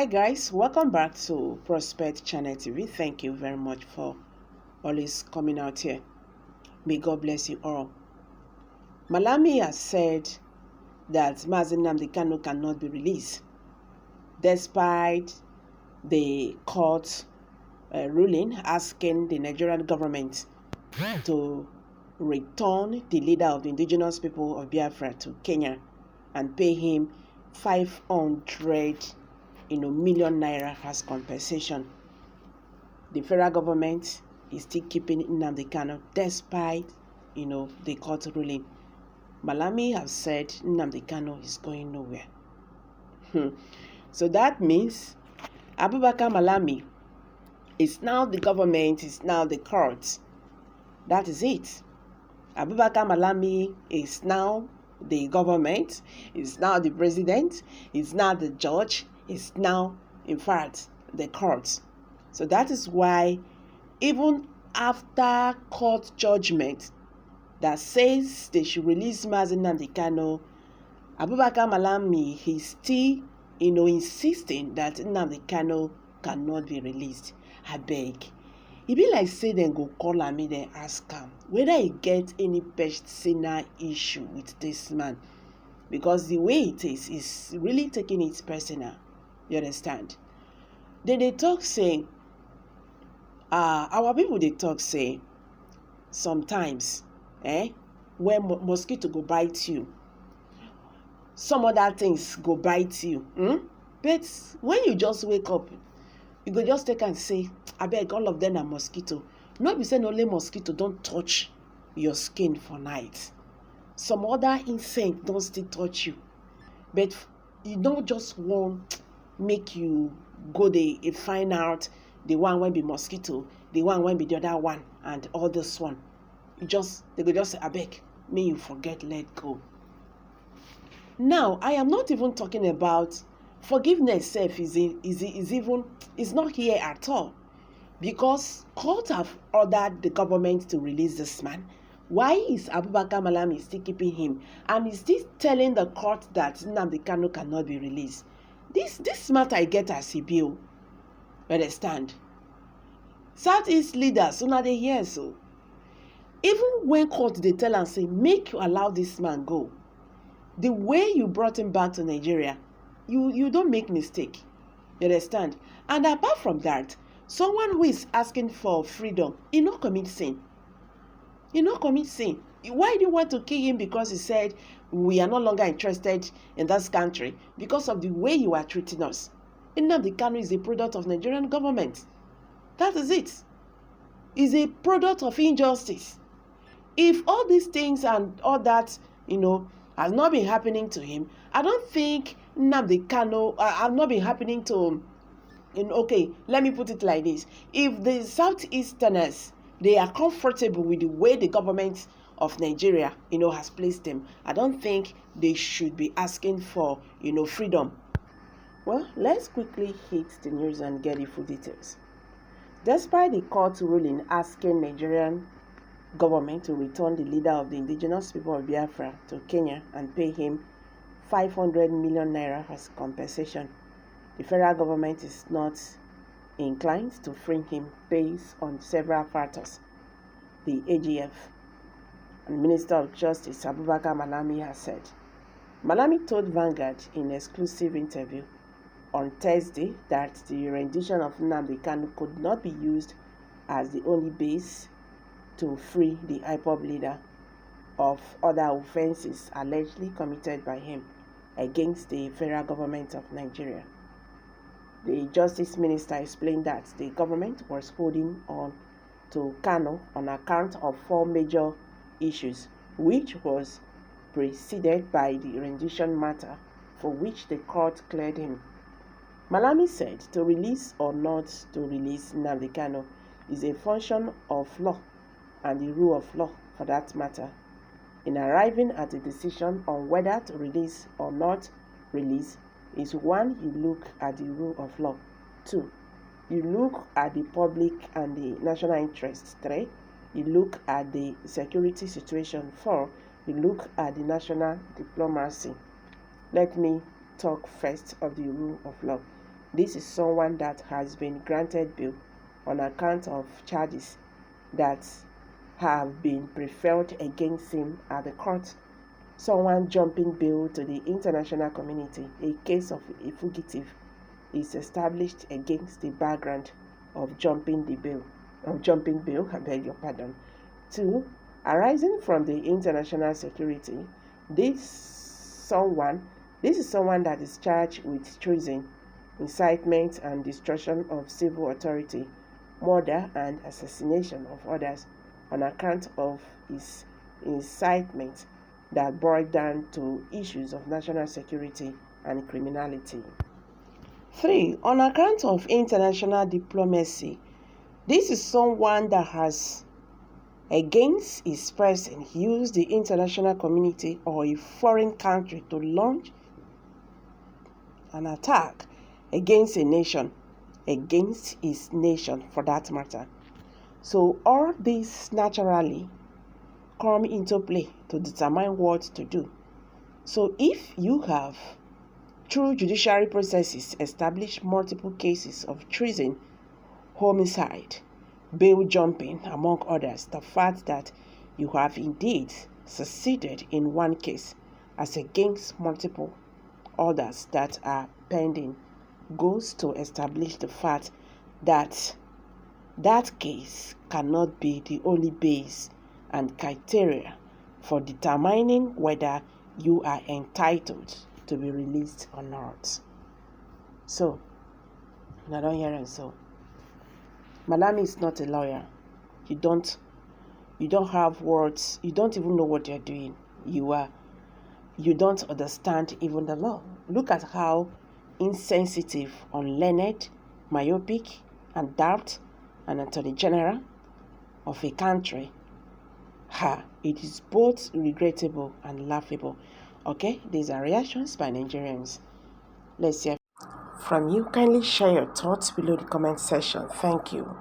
Hi guys, welcome back to Prospect Channel TV. Thank you very much for always coming out here. May God bless you all. Malami has said that Nnamdi Kanu cannot be released despite the court ruling asking the Nigerian government to return the leader of the indigenous people of Biafra to Kenya and pay him 500 million naira as compensation. The federal government is still keeping Nnamdi Kanu despite the court ruling. Malami have said Nnamdi Kanu is going nowhere. So that means Abubakar Malami is now the government, is now the court. That is it. Abubakar Malami is now the government, is now the president, is now the judge, is now, in fact, the court. So that is why even after court judgment that says they should release Nnamdi Kanu, Abubakar Malami is still, insisting that Nnamdi Kanu cannot be released. I beg. E be like say dem go call am make dem ask am whether he get any personal issue with this man, because the way it is really taking it personal. You understand? Then they talk say, our people they talk say, sometimes, when mosquito go bite you, some other things go bite you. But when you just wake up, you go just take and say, I beg, all of them are mosquito. Not be saying only mosquito don't touch your skin for night. Some other insect don't still touch you. But you don't just want make you go there and find out the one when be mosquito, the one when be the other one, and all this one. They go just say, I beg, may you forget, let go. Now, I am not even talking about forgiveness self is not here at all, because court have ordered the government to release this man. Why is Abubakar Malami still keeping him and is still telling the court that Nnamdi Kanu cannot be released? This matter I get as a bill. Understand? Southeast leaders, so now they hear so. Even when court they tell and say, make you allow this man go, the way you brought him back to Nigeria, you don't make mistake. You understand? And apart from that, someone who is asking for freedom, he not commit sin. He not commit sin. Why do you want to kill him? Because he said we are no longer interested in this country because of the way you are treating us. Nnamdi Kanu is a product of Nigerian government. That is it. Is a product of injustice. If all these things and all that, has not been happening to him, I don't think Nnamdi Kanu have not been happening to okay, let me put it like this. If the Southeasterners, they are comfortable with the way the government of Nigeria, has placed them, I don't think they should be asking for, freedom. Well, let's quickly hit the news and get the full details. Despite the court ruling asking Nigerian government to return the leader of the indigenous people of Biafra to Kenya and pay him 500 million naira as compensation, the federal government is not inclined to free him based on several factors. The AGF and Minister of Justice Abubakar Malami has said. Malami told Vanguard in an exclusive interview on Thursday that the rendition of Nnamdi Kanu could not be used as the only base to free the IPOB leader of other offenses allegedly committed by him against the federal government of Nigeria. The Justice Minister explained that the government was holding on to Kanu on account of 4 major issues, which was preceded by the rendition matter for which the court cleared him. Malami said to release or not to release Nnamdi Kanu is a function of law and the rule of law for that matter. In arriving at a decision on whether to release or not release is 1, you look at the rule of law. 2, you look at the public and the national interest. 3, you look at the security situation. 4, you look at the national diplomacy. Let me talk first of the rule of law. This is someone that has been granted bail on account of charges that have been preferred against him at the court. Someone jumping bail to the international community, a case of a fugitive, is established against the background of jumping bail, I beg your pardon. 2. Arising from the international security, this is someone that is charged with treason, incitement and destruction of civil authority, murder and assassination of others on account of his incitement that boil down to issues of national security and criminality. 3. On account of international diplomacy, this is someone that has, against his person, used the international community or a foreign country to launch an attack against a nation, against his nation for that matter. So all these naturally come into play to determine what to do. So if you have, through judiciary processes, established multiple cases of treason, homicide, bail jumping, among others, the fact that you have indeed succeeded in one case as against multiple others that are pending goes to establish the fact that that case cannot be the only base and criteria for determining whether you are entitled to be released or not. So, I don't hear it. So, Malami is not a lawyer. You don't have words. You don't even know what you're doing. You don't understand even the law. Look at how insensitive, unlearned, myopic, and daft an attorney general of a country. It is both regrettable and laughable. Okay, these are reactions by Nigerians. Let's hear from you. Kindly share your thoughts below the comment section. Thank you.